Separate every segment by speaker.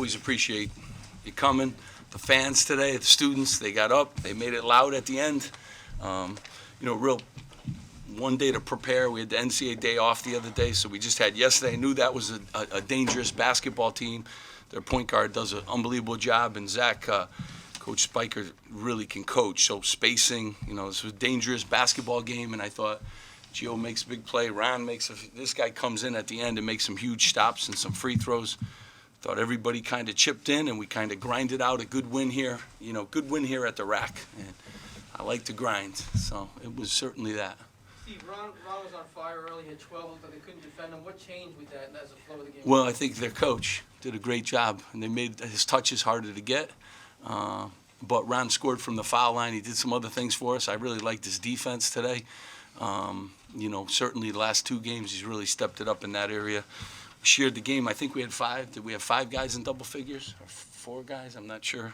Speaker 1: always appreciate you coming. The fans today, the students, they got up, they made it loud at the end. Real one day to prepare. We had the NCAA day off the other day, so we just had yesterday. I knew that was a dangerous basketball team. Their point guard does an unbelievable job, and Zach, Coach Spiker, really can coach. So spacing, this was a dangerous basketball game, and I thought Geo makes a big play. Ron this guy comes in at the end and makes some huge stops and some free throws. Thought everybody kind of chipped in, and we kind of grinded out a good win here. Good win here at the rack. And I like to grind, so it was certainly that.
Speaker 2: Steve, Ron was on fire early, hit 12, but they couldn't defend him. What changed with that as the flow of the game?
Speaker 1: Well, I think their coach did a great job, and they made his touches harder to get. But Ron scored from the foul line. He did some other things for us. I really liked his defense today. Certainly the last two games he's really stepped it up in that area. We shared the game. I think we had 5. Did we have 5 guys in double figures? Or 4 guys? I'm not sure.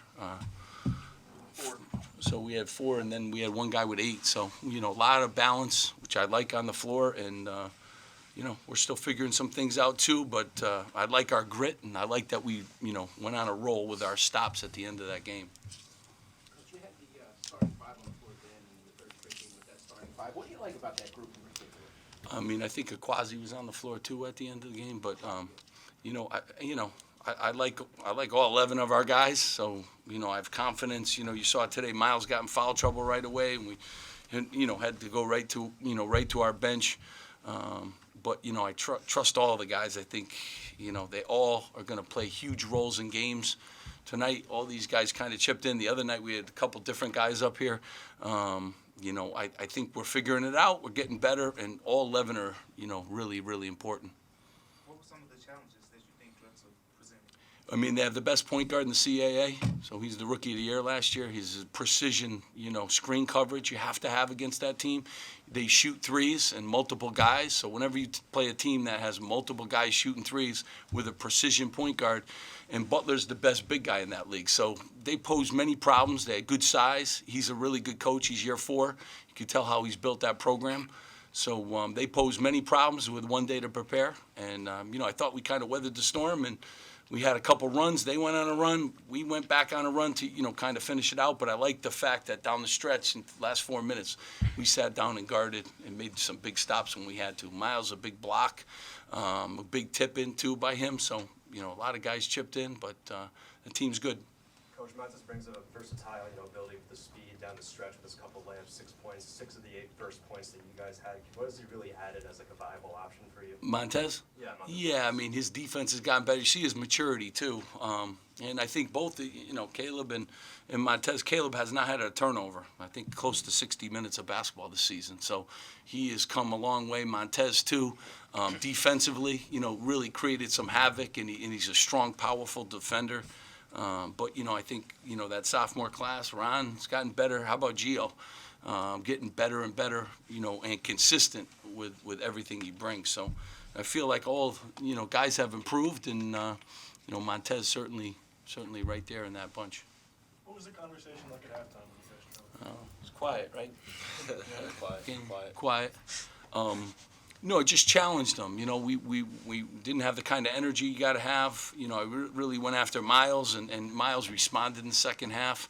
Speaker 2: 4.
Speaker 1: So we had 4, and then we had 1 guy with 8. So, a lot of balance, which I like on the floor. And, we're still figuring some things out too. But I like our grit, and I like that we, went on a roll with our stops at the end of that game.
Speaker 3: Coach, you had the starting 5 on the floor then in the third straight game with that starting 5. What do you like about that group in particular?
Speaker 1: I think Akwazi was on the floor too at the end of the game. But, I like all 11 of our guys, so I have confidence. You saw today Miles got in foul trouble right away, and we, had to go right to our bench. But I trust all the guys. I think they all are going to play huge roles in games. Tonight, all these guys kind of chipped in. The other night, we had a couple different guys up here. I think we're figuring it out. We're getting better, and all 11 are really, really important.
Speaker 4: What were some of the challenges that you think Drexel presented?
Speaker 1: They have the best point guard in the CAA, so he's the Rookie of the Year last year. His precision, screen coverage you have to have against that team. They shoot threes and multiple guys, so whenever you play a team that has multiple guys shooting threes with a precision point guard, and Butler's the best big guy in that league, so they pose many problems. They had good size. He's a really good coach. He's year 4. You can tell how he's built that program. So they pose many problems with 1 day to prepare, and I thought we kind of weathered the storm, and we had a couple runs. They went on a run. We went back on a run to, kind of finish it out. But I like the fact that down the stretch, in the last 4 minutes, we sat down and guarded and made some big stops when we had to. Miles, a big block, a big tip in, too, by him. So, a lot of guys chipped in, but the team's good.
Speaker 5: Coach Montez brings a versatile, ability with the speed down the stretch with his couple layups, 6 points, 6 of the 8 first points that you guys had. What has he really added as a viable option for you?
Speaker 1: Montez?
Speaker 5: Yeah, Montez.
Speaker 1: Yeah, his defense has gotten better. You see his maturity, too. And I think both, Caleb and Montez, Caleb has not had a turnover. I think close to 60 minutes of basketball this season. So he has come a long way. Montez, too, defensively, really created some havoc, and he's a strong, powerful defender. But, I think, that sophomore class, Ron's gotten better. How about Geo? Getting better and better, and consistent with everything he brings. So I feel like all, guys have improved, and, Montez certainly right there in that bunch.
Speaker 6: What was the conversation like at halftime when you guys drove?
Speaker 1: It's quiet, right?
Speaker 5: Quiet.
Speaker 1: Quiet. No, it just challenged them. We didn't have the kind of energy you got to have. I really went after Miles, and Miles responded in the second half.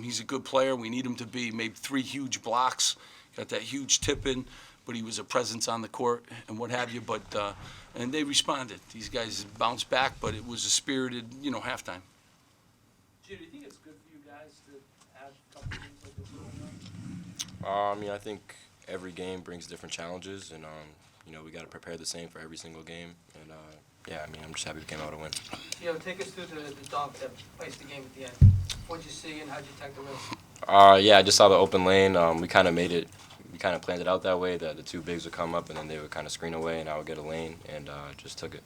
Speaker 1: He's a good player. We need him to be. Made 3 huge blocks, got that huge tip in, but he was a presence on the court and what have you. But and they responded. These guys bounced back, but it was a spirited, halftime.
Speaker 2: Gio, do you think it's good for you guys to have a couple games like this going on?
Speaker 7: I think every game brings different challenges, and we got to prepare the same for every single game. And I'm just happy we came out to win.
Speaker 2: Take us through the dunk that placed the game at the end. What'd you see, and how'd you attack the rim?
Speaker 7: I just saw the open lane. We kind of made it. We kind of planned it out that way that the 2 bigs would come up, and then they would kind of screen away, and I would get a lane, and just took it.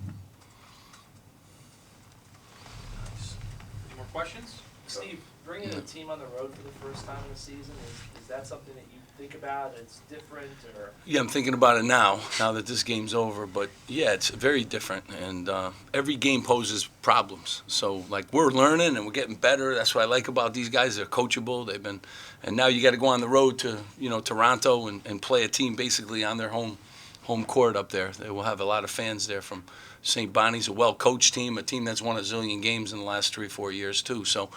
Speaker 8: Any more questions? Steve, bringing a team on the road for the first time in the season, is that something that you think about? It's different, or?
Speaker 1: Yeah, I'm thinking about it now that this game's over. But, yeah, it's very different. And every game poses problems. So, we're learning and we're getting better. That's what I like about these guys. They're coachable. And now you got to go on the road to, Toronto and play a team basically on their home home court up there. They will have a lot of fans there from St. Bonnie's, a well-coached team, a team that's won a zillion games in the last 3 or 4 years too. So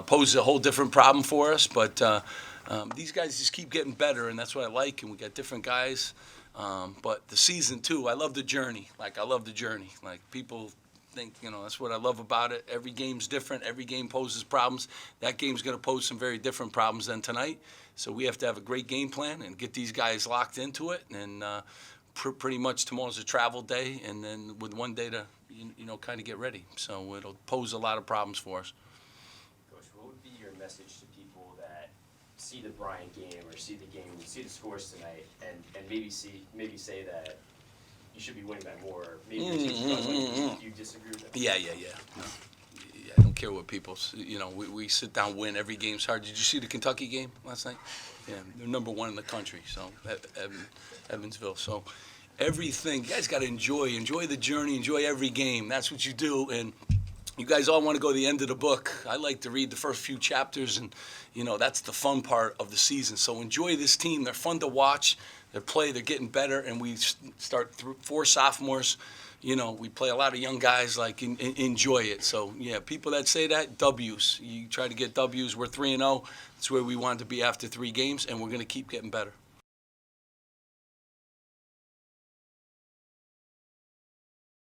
Speaker 1: poses a whole different problem for us, but these guys just keep getting better, and that's what I like, and we got different guys. But the season too, I love the journey. I love the journey. People think, that's what I love about it. Every game's different. Every game poses problems. That game's going to pose some very different problems than tonight. So we have to have a great game plan and get these guys locked into it. And pretty much tomorrow's a travel day, and then with one day to, kind of get ready. So it'll pose a lot of problems for us.
Speaker 9: Coach, what would be your message to people that see the Bryant game or see the game, see the scores tonight, and maybe say that you should be winning by more? Maybe your team's struggling. Do you disagree with that?
Speaker 1: Yeah. No. Yeah, I don't care what people, we sit down, win. Every game's hard. Did you see the Kentucky game last night? Yeah, they're number 1 in the country, so Evansville. So everything, you guys got to enjoy the journey, enjoy every game. That's what you do, and you guys all want to go to the end of the book. I like to read the first few chapters, and, that's the fun part of the season. So enjoy this team. They're fun to watch. They're getting better, and we start 4 sophomores. We play a lot of young guys, enjoy it. So, yeah, people that say that, W's. You try to get W's. We're 3-0. That's where we want to be after 3 games, and we're going to keep getting better.